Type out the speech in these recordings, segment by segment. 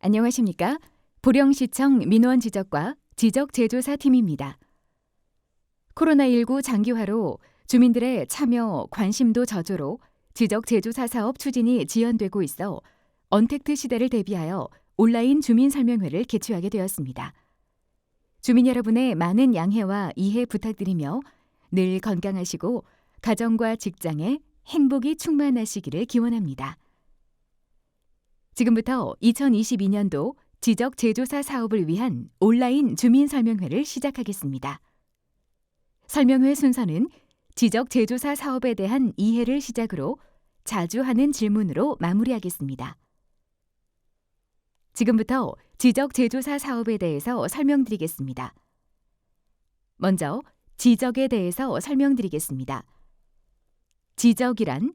안녕하십니까? 보령시청 민원지적과 지적재조사팀입니다. 코로나19 장기화로 주민들의 참여, 관심도 저조로 지적재조사 사업 추진이 지연되고 있어 언택트 시대를 대비하여 온라인 주민설명회를 개최하게 되었습니다. 주민 여러분의 많은 양해와 이해 부탁드리며 늘 건강하시고 가정과 직장에 행복이 충만하시기를 기원합니다. 지금부터 2022년도 지적재조사 사업을 위한 온라인 주민설명회를 시작하겠습니다. 설명회 순서는 지적재조사 사업에 대한 이해를 시작으로 자주 하는 질문으로 마무리하겠습니다. 지금부터 지적재조사 사업에 대해서 설명드리겠습니다. 먼저 지적에 대해서 설명드리겠습니다. 지적이란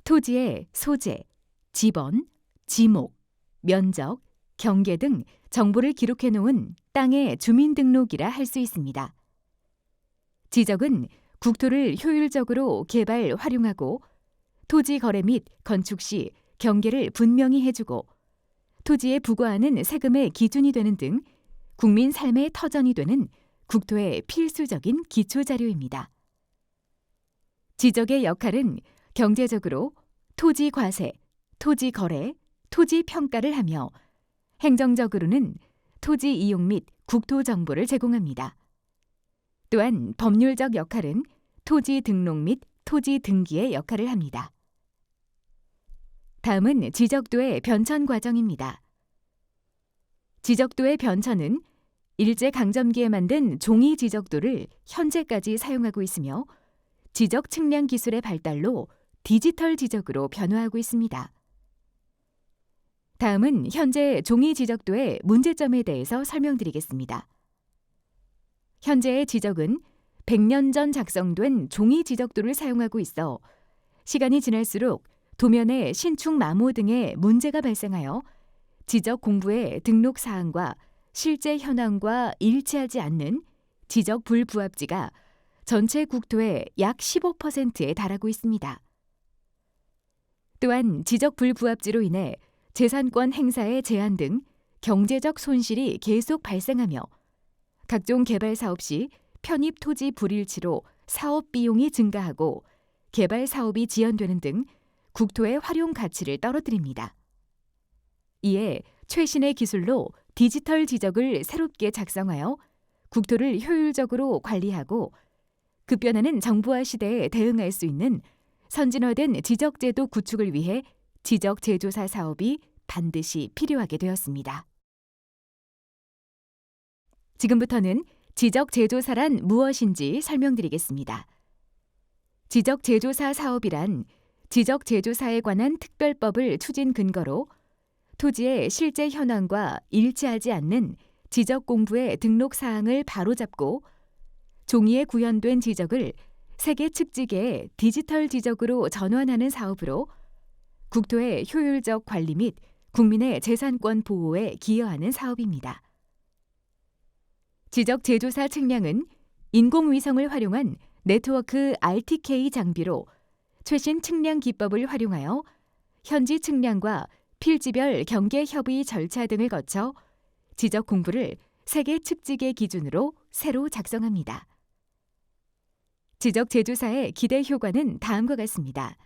토지의 소재, 지번, 지목, 면적, 경계 등 정보를 기록해 놓은 땅의 주민등록이라 할 수 있습니다. 지적은 국토를 효율적으로 개발, 활용하고 토지 거래 및 건축 시 경계를 분명히 해주고 토지에 부과하는 세금의 기준이 되는 등 국민 삶의 터전이 되는 국토의 필수적인 기초자료입니다. 지적의 역할은 경제적으로 토지 과세, 토지 거래, 토지 평가를 하며 행정적으로는 토지 이용 및 국토 정보를 제공합니다. 또한 법률적 역할은 토지 등록 및 토지 등기의 역할을 합니다. 다음은 지적도의 변천 과정입니다. 지적도의 변천은 일제강점기에 만든 종이 지적도를 현재까지 사용하고 있으며 지적 측량 기술의 발달로 디지털 지적으로 변화하고 있습니다. 다음은 현재 종이 지적도의 문제점에 대해서 설명드리겠습니다. 현재의 지적은 100년 전 작성된 종이 지적도를 사용하고 있어 시간이 지날수록 도면의 신축 마모 등의 문제가 발생하여 지적 공부의 등록 사항과 실제 현황과 일치하지 않는 지적 불부합지가 전체 국토의 약 15%에 달하고 있습니다. 또한 지적 불부합지로 인해 재산권 행사의 제한 등 경제적 손실이 계속 발생하며 각종 개발 사업 시 편입 토지 불일치로 사업 비용이 증가하고 개발 사업이 지연되는 등 국토의 활용 가치를 떨어뜨립니다. 이에 최신의 기술로 디지털 지적을 새롭게 작성하여 국토를 효율적으로 관리하고 급변하는 정보화 시대에 대응할 수 있는 선진화된 지적제도 구축을 위해 지적재조사 사업이 반드시 필요하게 되었습니다. 지금부터는 지적재조사란 무엇인지 설명드리겠습니다. 지적재조사 사업이란 지적재조사에 관한 특별법을 추진 근거로 토지의 실제 현황과 일치하지 않는 지적 공부의 등록 사항을 바로잡고 종이에 구현된 지적을 세계 측지계의 디지털 지적으로 전환하는 사업으로 국토의 효율적 관리 및 국민의 재산권 보호에 기여하는 사업입니다. 지적재조사 측량은 인공위성을 활용한 네트워크 RTK 장비로 최신 측량 기법을 활용하여 현지 측량과 필지별 경계 협의 절차 등을 거쳐 지적 공부를 세계 측지계 기준으로 새로 작성합니다. 지적재조사의 기대 효과는 다음과 같습니다.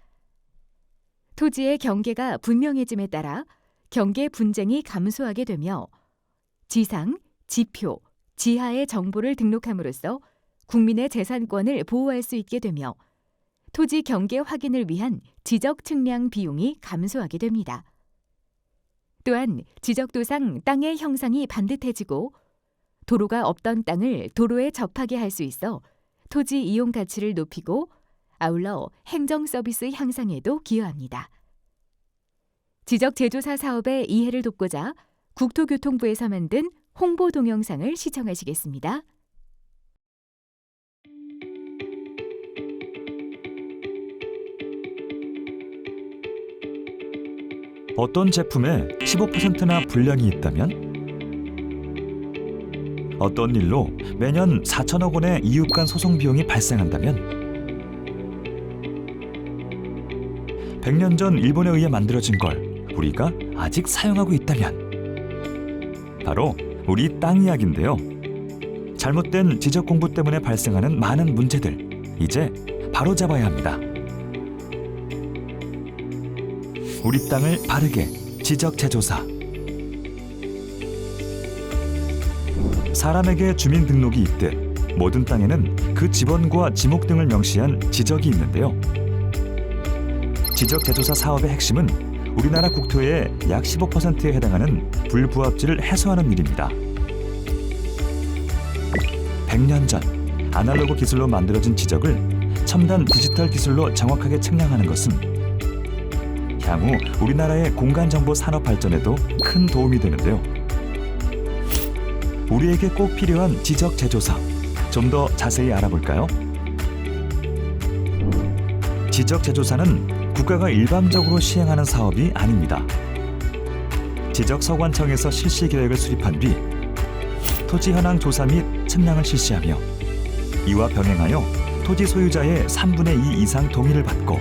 토지의 경계가 분명해짐에 따라 경계 분쟁이 감소하게 되며 지상, 지표, 지하의 정보를 등록함으로써 국민의 재산권을 보호할 수 있게 되며 토지 경계 확인을 위한 지적 측량 비용이 감소하게 됩니다. 또한 지적도상 땅의 형상이 반듯해지고 도로가 없던 땅을 도로에 접하게 할 수 있어 토지 이용 가치를 높이고 아울러 행정 서비스 향상에도 기여합니다. 지적재조사 사업의 이해를 돕고자 국토교통부에서 만든 홍보 동영상을 시청하시겠습니다. 어떤 제품에 15%나 불량이 있다면? 어떤 일로 매년 4천억 원의 이웃 간 소송 비용이 발생한다면? 100년 전 일본에 의해 만들어진 걸 우리가 아직 사용하고 있다면? 바로 우리 땅 이야기인데요. 잘못된 지적 공부 때문에 발생하는 많은 문제들, 이제 바로잡아야 합니다. 우리 땅을 바르게 지적 재조사. 사람에게 주민등록이 있듯 모든 땅에는 그 지번과 지목 등을 명시한 지적이 있는데요. 지적 재조사 사업의 핵심은 우리나라 국토의 약 15%에 해당하는 불부합지를 해소하는 일입니다. 100년 전 아날로그 기술로 만들어진 지적을 첨단 디지털 기술로 정확하게 측량하는 것은 향후 우리나라의 공간정보 산업 발전에도 큰 도움이 되는데요. 우리에게 꼭 필요한 지적 재조사, 좀 더 자세히 알아볼까요? 지적 재조사는 국가가 일방적으로 시행하는 사업이 아닙니다. 지적서관청에서 실시 계획을 수립한 뒤 토지 현황 조사 및 측량을 실시하며 이와 병행하여 토지 소유자의 3분의 2 이상 동의를 받고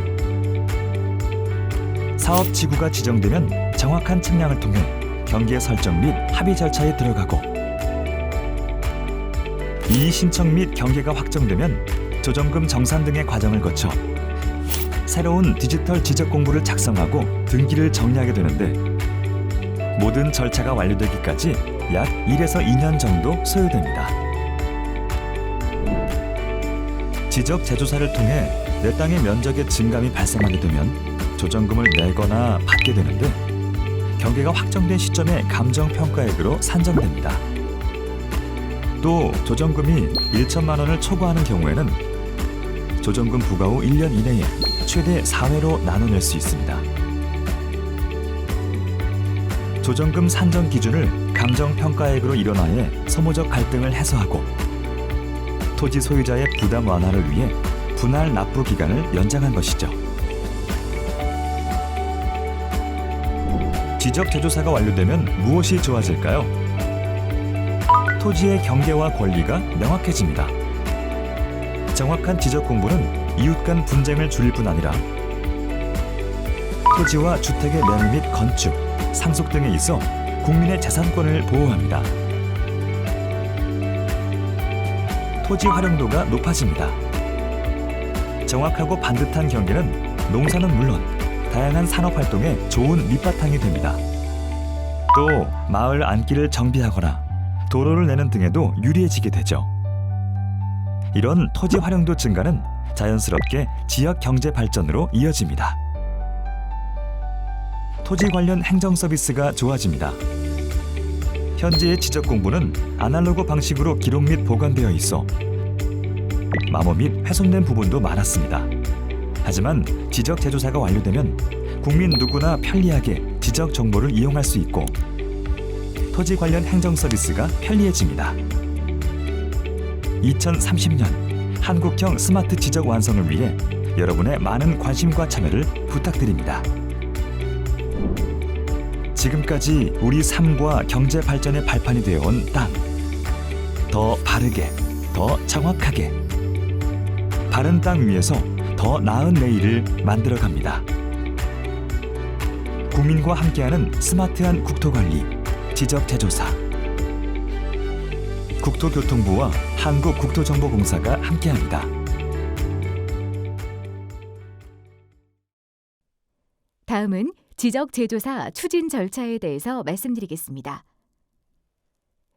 사업 지구가 지정되면 정확한 측량을 통해 경계 설정 및 합의 절차에 들어가고 이의 신청 및 경계가 확정되면 조정금 정산 등의 과정을 거쳐 새로운 디지털 지적 공부를 작성하고 등기를 정리하게 되는데 모든 절차가 완료되기까지 약 1에서 2년 정도 소요됩니다. 지적 재조사를 통해 내 땅의 면적의 증감이 발생하게 되면 조정금을 내거나 받게 되는데 경계가 확정된 시점에 감정평가액으로 산정됩니다. 또 조정금이 1천만 원을 초과하는 경우에는 조정금 부과 후 1년 이내에 최대 4회로 나눠낼 수 있습니다. 조정금 산정 기준을 감정평가액으로 일원화해 소모적 갈등을 해소하고 토지 소유자의 부담 완화를 위해 분할 납부 기간을 연장한 것이죠. 지적 재조사가 완료되면 무엇이 좋아질까요? 토지의 경계와 권리가 명확해집니다. 정확한 지적 공부는 이웃 간 분쟁을 줄일 뿐 아니라 토지와 주택의 매매 및 건축, 상속 등에 있어 국민의 재산권을 보호합니다. 토지 활용도가 높아집니다. 정확하고 반듯한 경계는 농사는 물론 다양한 산업 활동에 좋은 밑바탕이 됩니다. 또 마을 안길을 정비하거나 도로를 내는 등에도 유리해지게 되죠. 이런 토지 활용도 증가는 자연스럽게 지역 경제 발전으로 이어집니다. 토지 관련 행정 서비스가 좋아집니다. 현재의 지적 공부는 아날로그 방식으로 기록 및 보관되어 있어 마모 및 훼손된 부분도 많았습니다. 하지만 지적 재조사가 완료되면 국민 누구나 편리하게 지적 정보를 이용할 수 있고 토지 관련 행정 서비스가 편리해집니다. 2030년 한국형 스마트 지적 완성을 위해 여러분의 많은 관심과 참여를 부탁드립니다. 지금까지 우리 삶과 경제 발전의 발판이 되어온 땅. 더 바르게, 더 정확하게. 바른 땅 위에서 더 나은 내일을 만들어 갑니다. 국민과 함께하는 스마트한 국토관리, 지적 재조사. 국토교통부와 한국국토정보공사가 함께합니다. 다음은 지적 재조사 추진 절차에 대해서 말씀드리겠습니다.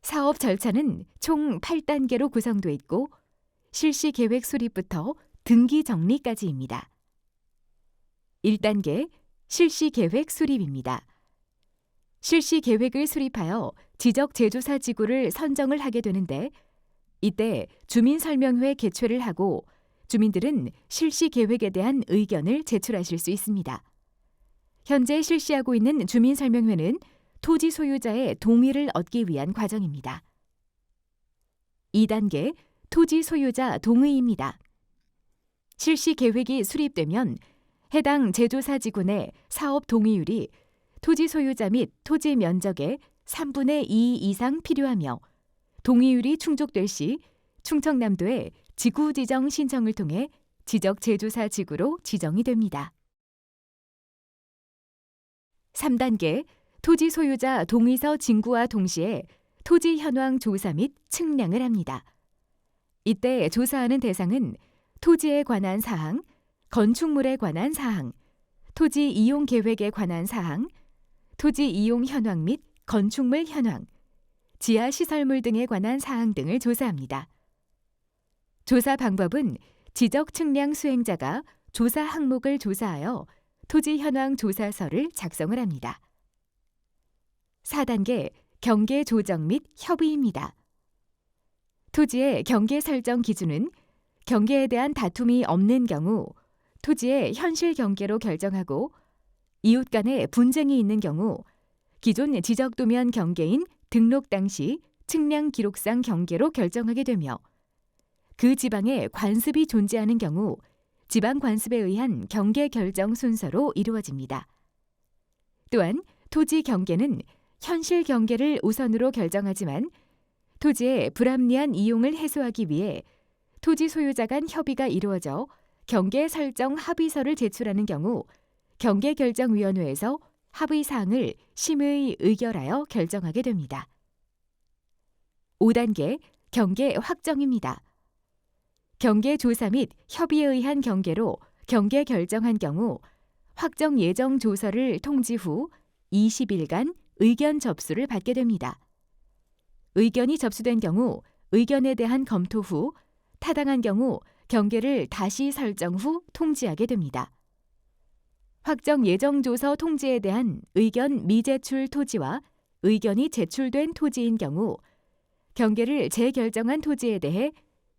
사업 절차는 총 8단계로 구성되어 있고 실시 계획 수립부터 등기 정리까지입니다. 1단계 실시 계획 수립입니다. 실시 계획을 수립하여 지적 재조사 지구를 선정을 하게 되는데 이때 주민설명회 개최를 하고 주민들은 실시 계획에 대한 의견을 제출하실 수 있습니다. 현재 실시하고 있는 주민설명회는 토지 소유자의 동의를 얻기 위한 과정입니다. 2단계 토지 소유자 동의입니다. 실시 계획이 수립되면 해당 재조사 지구 내 사업 동의율이 토지 소유자 및 토지 면적의 3분의 2 이상 필요하며 동의율이 충족될 시 충청남도에 지구 지정 신청을 통해 지적 재조사 지구로 지정이 됩니다. 3단계 토지 소유자 동의서 진구와 동시에 토지 현황 조사 및 측량을 합니다. 이때 조사하는 대상은 토지에 관한 사항, 건축물에 관한 사항, 토지 이용 계획에 관한 사항, 토지 이용 현황 및 건축물 현황, 지하 시설물 등에 관한 사항 등을 조사합니다. 조사 방법은 지적 측량 수행자가 조사 항목을 조사하여 토지 현황 조사서를 작성을 합니다. 4단계 경계 조정 및 협의입니다. 토지의 경계 설정 기준은 경계에 대한 다툼이 없는 경우 토지의 현실 경계로 결정하고 이웃 간에 분쟁이 있는 경우 기존 지적도면 경계인 등록 당시 측량 기록상 경계로 결정하게 되며 그 지방에 관습이 존재하는 경우 지방 관습에 의한 경계 결정 순서로 이루어집니다. 또한 토지 경계는 현실 경계를 우선으로 결정하지만 토지의 불합리한 이용을 해소하기 위해 토지 소유자 간 협의가 이루어져 경계 설정 합의서를 제출하는 경우 경계결정위원회에서 합의사항을 심의 의결하여 결정하게 됩니다. 5단계 경계 확정입니다. 경계 조사 및 협의에 의한 경계로 경계 결정한 경우 확정 예정 조서를 통지 후 20일간 의견 접수를 받게 됩니다. 의견이 접수된 경우 의견에 대한 검토 후 타당한 경우 경계를 다시 설정 후 통지하게 됩니다. 확정 예정 조서 통지에 대한 의견 미제출 토지와 의견이 제출된 토지인 경우 경계를 재결정한 토지에 대해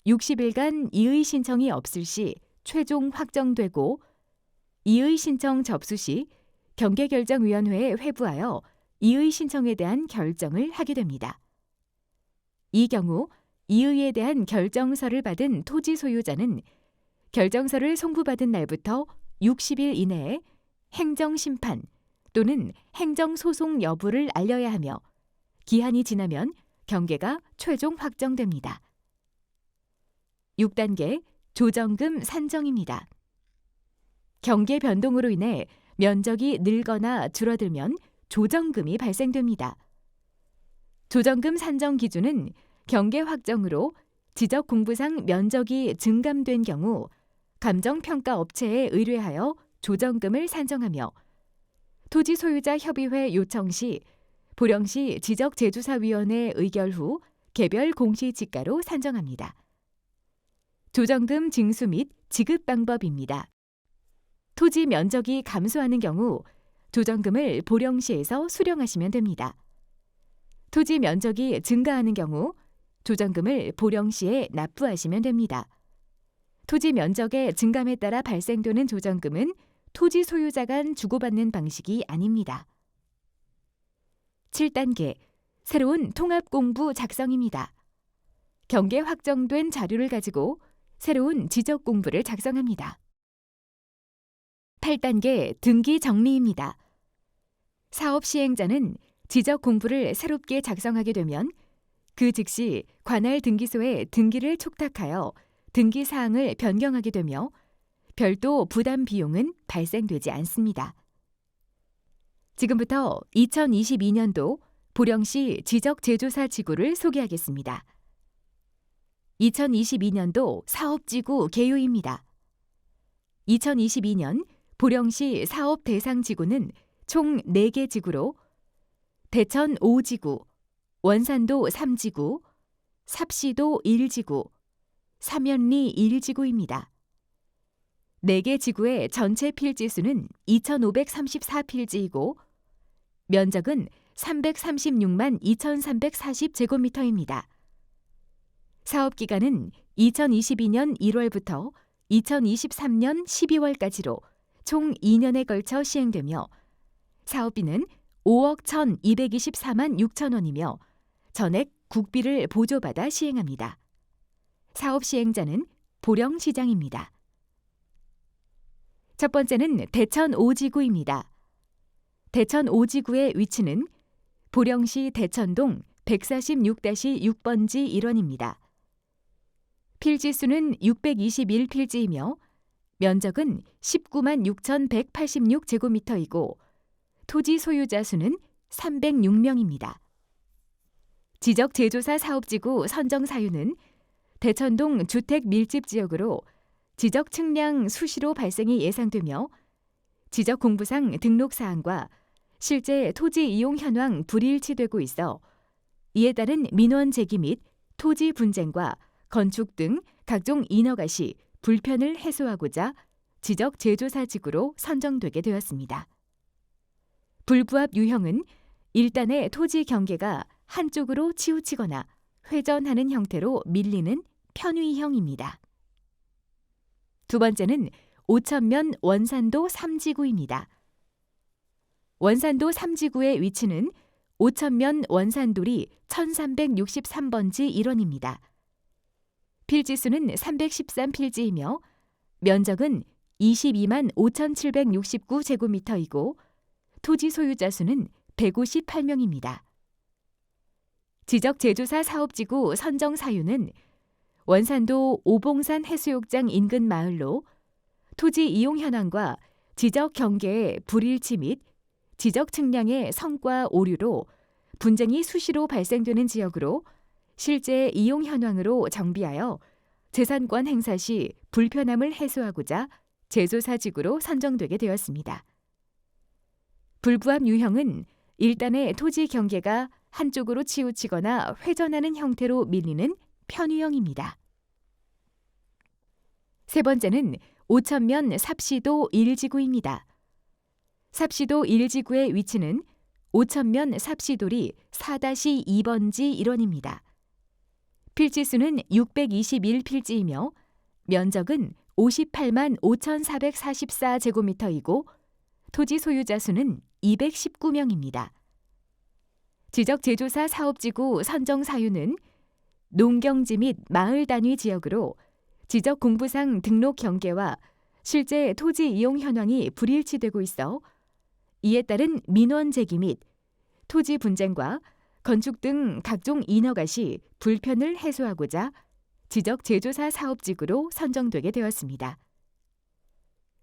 60일간 이의 신청이 없을 시 최종 확정되고 이의 신청 접수 시 경계결정위원회에 회부하여 이의 신청에 대한 결정을 하게 됩니다. 이 경우 이의에 대한 결정서를 받은 토지 소유자는 결정서를 송부받은 날부터 60일 이내에 행정심판 또는 행정소송 여부를 알려야 하며 기한이 지나면 경계가 최종 확정됩니다. 6단계 조정금 산정입니다. 경계 변동으로 인해 면적이 늘거나 줄어들면 조정금이 발생됩니다. 조정금 산정 기준은 경계 확정으로 지적 공부상 면적이 증감된 경우 감정평가 업체에 의뢰하여 조정금을 산정하며 토지 소유자 협의회 요청 시 보령시 지적재조사위원회 의결 후 개별 공시지가로 산정합니다. 조정금 징수 및 지급 방법입니다. 토지 면적이 감소하는 경우 조정금을 보령시에서 수령하시면 됩니다. 토지 면적이 증가하는 경우 조정금을 보령시에 납부하시면 됩니다. 토지 면적의 증감에 따라 발생되는 조정금은 토지 소유자 간 주고받는 방식이 아닙니다. 7단계 새로운 통합공부 작성입니다. 경계 확정된 자료를 가지고 새로운 지적공부를 작성합니다. 8단계 등기 정리입니다. 사업 시행자는 지적공부를 새롭게 작성하게 되면 그 즉시 관할 등기소에 등기를 촉탁하여 등기 사항을 변경하게 되며 별도 부담 비용은 발생되지 않습니다. 지금부터 2022년도 보령시 지적재조사 지구를 소개하겠습니다. 2022년도 사업지구 개요입니다. 2022년 보령시 사업 대상 지구는 총 4개 지구로 대천 5지구, 원산도 3지구, 삽시도 1지구, 삼연리 1지구입니다. 4개 지구의 전체 필지수는 2,534필지이고 면적은 336만 2,340제곱미터입니다. 사업기간은 2022년 1월부터 2023년 12월까지로 총 2년에 걸쳐 시행되며 사업비는 5억 1,224만 6천 원이며 전액 국비를 보조받아 시행합니다. 사업 시행자는 보령시장입니다. 첫 번째는 대천 5지구입니다. 대천 5지구의 위치는 보령시 대천동 146-6번지 1원입니다. 필지수는 621필지이며 면적은 19만 6,186제곱미터이고 토지 소유자 수는 306명입니다. 지적 제조사 사업지구 선정 사유는 대천동 주택 밀집 지역으로 지적 측량 수시로 발생이 예상되며 지적 공부상 등록 사항과 실제 토지 이용 현황 불일치되고 있어 이에 따른 민원 제기 및 토지 분쟁과 건축 등 각종 인허가 시 불편을 해소하고자 지적 제조사 지구로 선정되게 되었습니다. 불부합 유형은 일단의 토지 경계가 한쪽으로 치우치거나 회전하는 형태로 밀리는 편위형입니다. 두 번째는 오천면 원산도 3지구입니다. 원산도 3지구의 위치는 오천면 원산돌이 1363번지 일원입니다. 필지수는 313필지이며 면적은 22만 5,769제곱미터이고 토지 소유자 수는 158명입니다. 지적 제조사 사업지구 선정 사유는 원산도 오봉산 해수욕장 인근 마을로 토지 이용 현황과 지적 경계의 불일치 및 지적 측량의 성과 오류로 분쟁이 수시로 발생되는 지역으로 실제 이용 현황으로 정비하여 재산권 행사 시 불편함을 해소하고자 제조사지구로 선정되게 되었습니다. 불부합 유형은 일단의 토지 경계가 한쪽으로 치우치거나 회전하는 형태로 밀리는 편유형입니다. 세 번째는 오천면 삽시도 1지구입니다. 삽시도 1지구의 위치는 오천면 삽시돌이 4-2번지 일원입니다. 필지수는 621필지이며 면적은 58만 5,444제곱미터이고 토지 소유자 수는 219명입니다. 지적 제조사 사업지구 선정 사유는 농경지 및 마을 단위 지역으로 지적 공부상 등록 경계와 실제 토지 이용 현황이 불일치되고 있어 이에 따른 민원 제기 및 토지 분쟁과 건축 등 각종 인허가 시 불편을 해소하고자 지적 제조사 사업지구로 선정되게 되었습니다.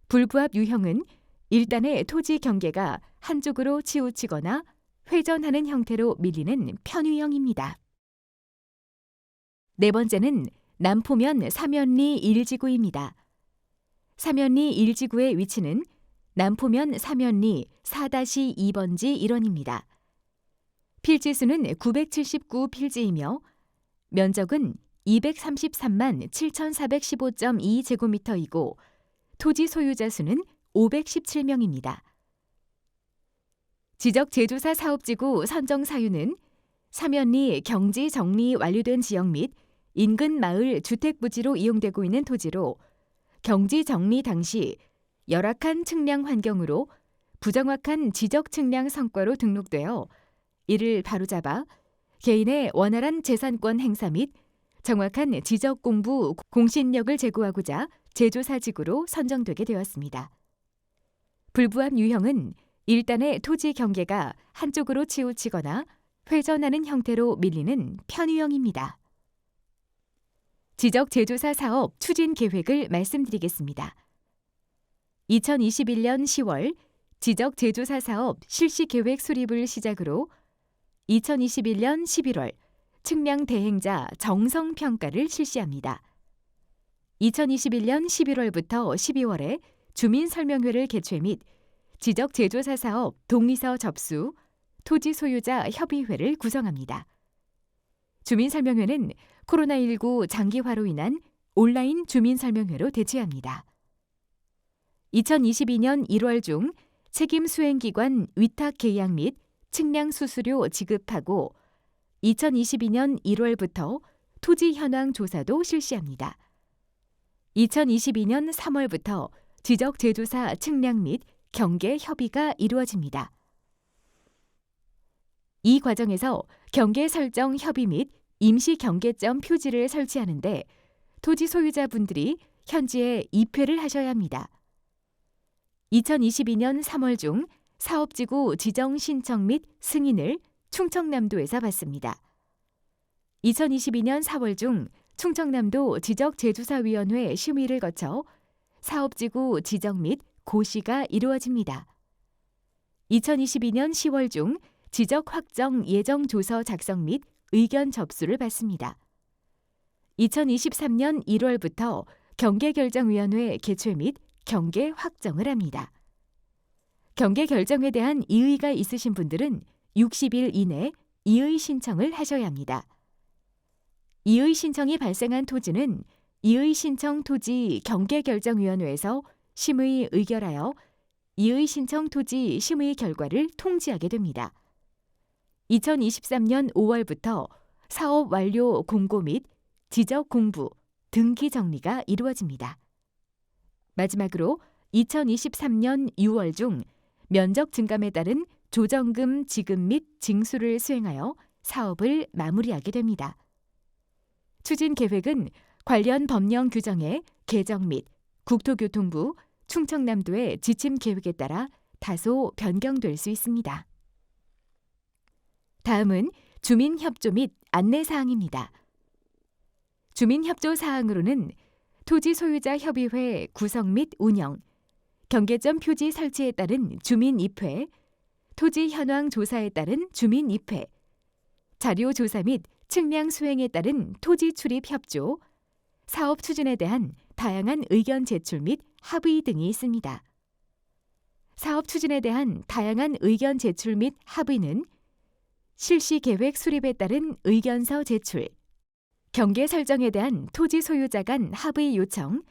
불부합 유형은 일단의 토지 경계가 한쪽으로 치우치거나 회전하는 형태로 밀리는 편유형입니다. 네 번째는 남포면 사면리 1지구입니다. 사면리 1지구의 위치는 남포면 사면리 4-2번지 일원입니다. 필지수는 979필지이며 면적은 233만 7,415.2제곱미터이고 토지 소유자 수는 517명입니다. 지적 제조사 사업지구 선정 사유는 사면리 경지 정리 완료된 지역 및 인근 마을 주택부지로 이용되고 있는 토지로 경지 정리 당시 열악한 측량 환경으로 부정확한 지적 측량 성과로 등록되어 이를 바로잡아 개인의 원활한 재산권 행사 및 정확한 지적 공부 공신력을 제고하고자 제조사지구로 선정되게 되었습니다. 불부합 유형은 일단의 토지 경계가 한쪽으로 치우치거나 회전하는 형태로 밀리는 편유형입니다. 지적 제조사 사업 추진 계획을 말씀드리겠습니다. 2021년 10월 지적 제조사 사업 실시 계획 수립을 시작으로 2021년 11월 측량 대행자 정성 평가를 실시합니다. 2021년 11월부터 12월에 주민 설명회를 개최 및 지적 제조사 사업 동의서 접수, 토지 소유자 협의회를 구성합니다. 주민 설명회는 코로나19 장기화로 인한 온라인 주민 설명회로 대체합니다. 2022년 1월 중 책임 수행기관 위탁 계약 및 측량 수수료 지급하고 2022년 1월부터 토지 현황 조사도 실시합니다. 2022년 3월부터 지적 제조사 측량 및 경계 협의가 이루어집니다. 이 과정에서 경계 설정 협의 및 임시 경계점 표지를 설치하는데 토지 소유자분들이 현지에 입회를 하셔야 합니다. 2022년 3월 중 사업지구 지정 신청 및 승인을 충청남도에서 받습니다. 2022년 4월 중 충청남도 지적제조사위원회 심의를 거쳐 사업지구 지정 및 고시가 이루어집니다. 2022년 10월 중 지적 확정 예정 조서 작성 및 의견 접수를 받습니다. 2023년 1월부터 경계결정위원회 개최 및 경계 확정을 합니다. 경계 결정에 대한 이의가 있으신 분들은 60일 이내 이의 신청을 하셔야 합니다. 이의 신청이 발생한 토지는 이의 신청 토지 경계결정위원회에서 심의 의결하여 이의 신청 토지 심의 결과를 통지하게 됩니다. 2023년 5월부터 사업 완료 공고 및 지적 공부, 등기 정리가 이루어집니다. 마지막으로 2023년 6월 중 면적 증감에 따른 조정금 지급 및 징수를 수행하여 사업을 마무리하게 됩니다. 추진 계획은 관련 법령 규정의 개정 및 국토교통부, 충청남도의 지침 계획에 따라 다소 변경될 수 있습니다. 다음은 주민협조 및 안내사항입니다. 주민협조 사항으로는 토지 소유자 협의회 구성 및 운영, 경계점 표지 설치에 따른 주민 입회, 토지 현황 조사에 따른 주민 입회, 자료 조사 및 측량 수행에 따른 토지 출입 협조, 사업 추진에 대한 다양한 의견 제출 및 합의 등이 있습니다. 사업 추진에 대한 다양한 의견 제출 및 합의는 실시 계획 수립에 따른 의견서 제출, 경계 설정에 대한 토지 소유자 간 합의 요청,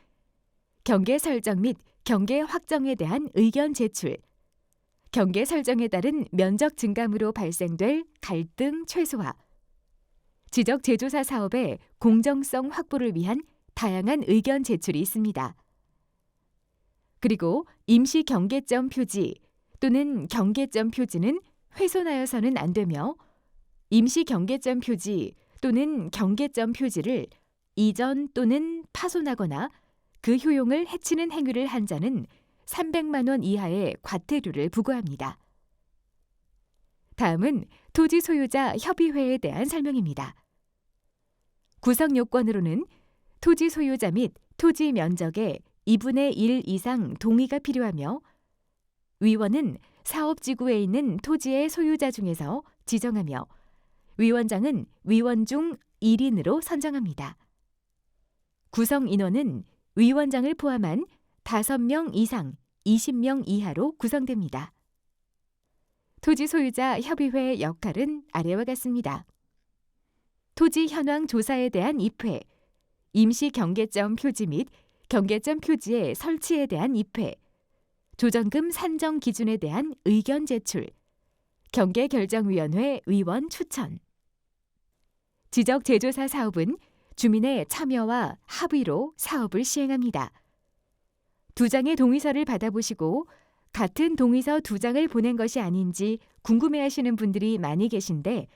경계 설정 및 경계 확정에 대한 의견 제출, 경계 설정에 따른 면적 증감으로 발생될 갈등 최소화, 지적 제조사 사업의 공정성 확보를 위한 다양한 의견 제출이 있습니다. 그리고 임시 경계점 표지 또는 경계점 표지는 훼손하여서는 안 되며 임시 경계점 표지 또는 경계점 표지를 이전 또는 파손하거나 그 효용을 해치는 행위를 한 자는 300만 원 이하의 과태료를 부과합니다. 다음은 토지 소유자 협의회에 대한 설명입니다. 구성 요건으로는 토지 소유자 및 토지 면적의 2분의 1 이상 동의가 필요하며 위원은 사업지구에 있는 토지의 소유자 중에서 지정하며 위원장은 위원 중 1인으로 선정합니다. 구성 인원은 위원장을 포함한 5명 이상 20명 이하로 구성됩니다. 토지 소유자 협의회의 역할은 아래와 같습니다. 토지 현황 조사에 대한 입회, 임시 경계점 표지 및 경계점 표지의 설치에 대한 입회, 조정금 산정 기준에 대한 의견 제출, 경계결정위원회 위원 추천. 지적 제조사 사업은 주민의 참여와 합의로 사업을 시행합니다. 2장의 동의서를 받아보시고 같은 동의서 2장을 보낸 것이 아닌지 궁금해하시는 분들이 많이 계신데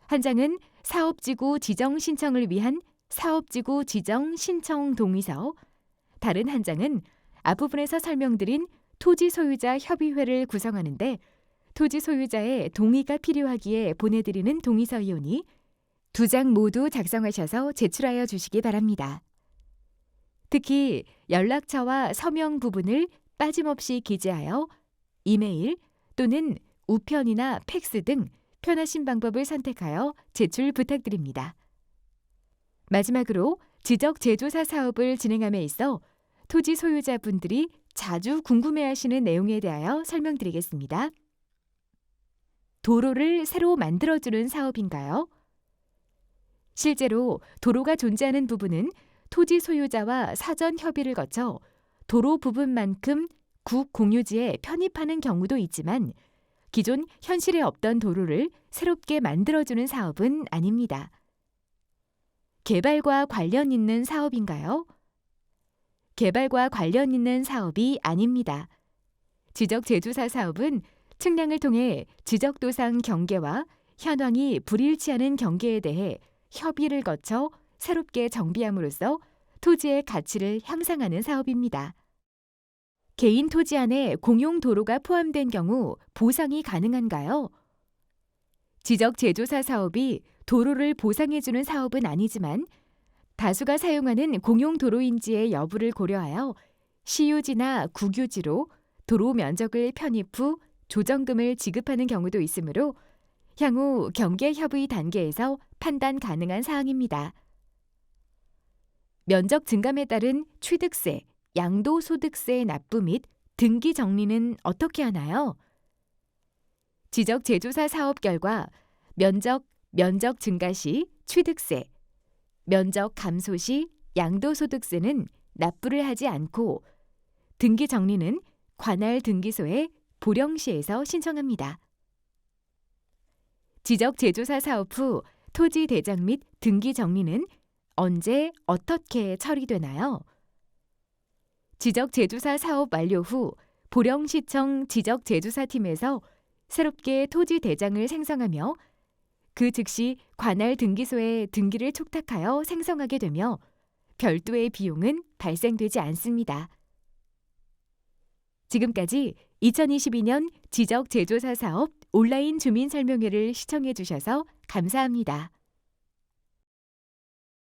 한 장은 사업지구 지정 신청을 위한 사업지구 지정 신청 동의서, 다른 한 장은 앞부분에서 설명드린 토지 소유자 협의회를 구성하는데 토지 소유자의 동의가 필요하기에 보내드리는 동의서이오니 2장 모두 작성하셔서 제출하여 주시기 바랍니다. 특히 연락처와 서명 부분을 빠짐없이 기재하여 이메일 또는 우편이나 팩스 등 편하신 방법을 선택하여 제출 부탁드립니다. 마지막으로 지적 제조사 사업을 진행함에 있어 토지 소유자분들이 자주 궁금해하시는 내용에 대하여 설명드리겠습니다. 도로를 새로 만들어주는 사업인가요? 실제로 도로가 존재하는 부분은 토지 소유자와 사전 협의를 거쳐 도로 부분만큼 국공유지에 편입하는 경우도 있지만 기존 현실에 없던 도로를 새롭게 만들어주는 사업은 아닙니다. 개발과 관련 있는 사업인가요? 개발과 관련 있는 사업이 아닙니다. 지적 제조사 사업은 측량을 통해 지적도상 경계와 현황이 불일치하는 경계에 대해 협의를 거쳐 새롭게 정비함으로써 토지의 가치를 향상하는 사업입니다. 개인 토지 안에 공용 도로가 포함된 경우 보상이 가능한가요? 지적 제조사 사업이 도로를 보상해주는 사업은 아니지만 다수가 사용하는 공용 도로인지의 여부를 고려하여 시유지나 국유지로 도로 면적을 편입 후 조정금을 지급하는 경우도 있으므로 향후 경계 협의 단계에서 판단 가능한 사항입니다. 면적 증감에 따른 취득세, 양도소득세 납부 및 등기 정리는 어떻게 하나요? 지적 제조사 사업 결과 면적 증가 시 취득세, 면적 감소 시 양도소득세는 납부를 하지 않고 등기 정리는 관할 등기소에 보령시에서 신청합니다. 지적 제조사 사업 후 토지 대장 및 등기 정리는 언제 어떻게 처리되나요? 지적 제조사 사업 완료 후 보령시청 지적 제조사팀에서 새롭게 토지 대장을 생성하며 그 즉시 관할 등기소에 등기를 촉탁하여 생성하게 되며 별도의 비용은 발생되지 않습니다. 지금까지 2022년 지적 제조사 사업 온라인 주민 설명회를 시청해 주셔서 감사합니다.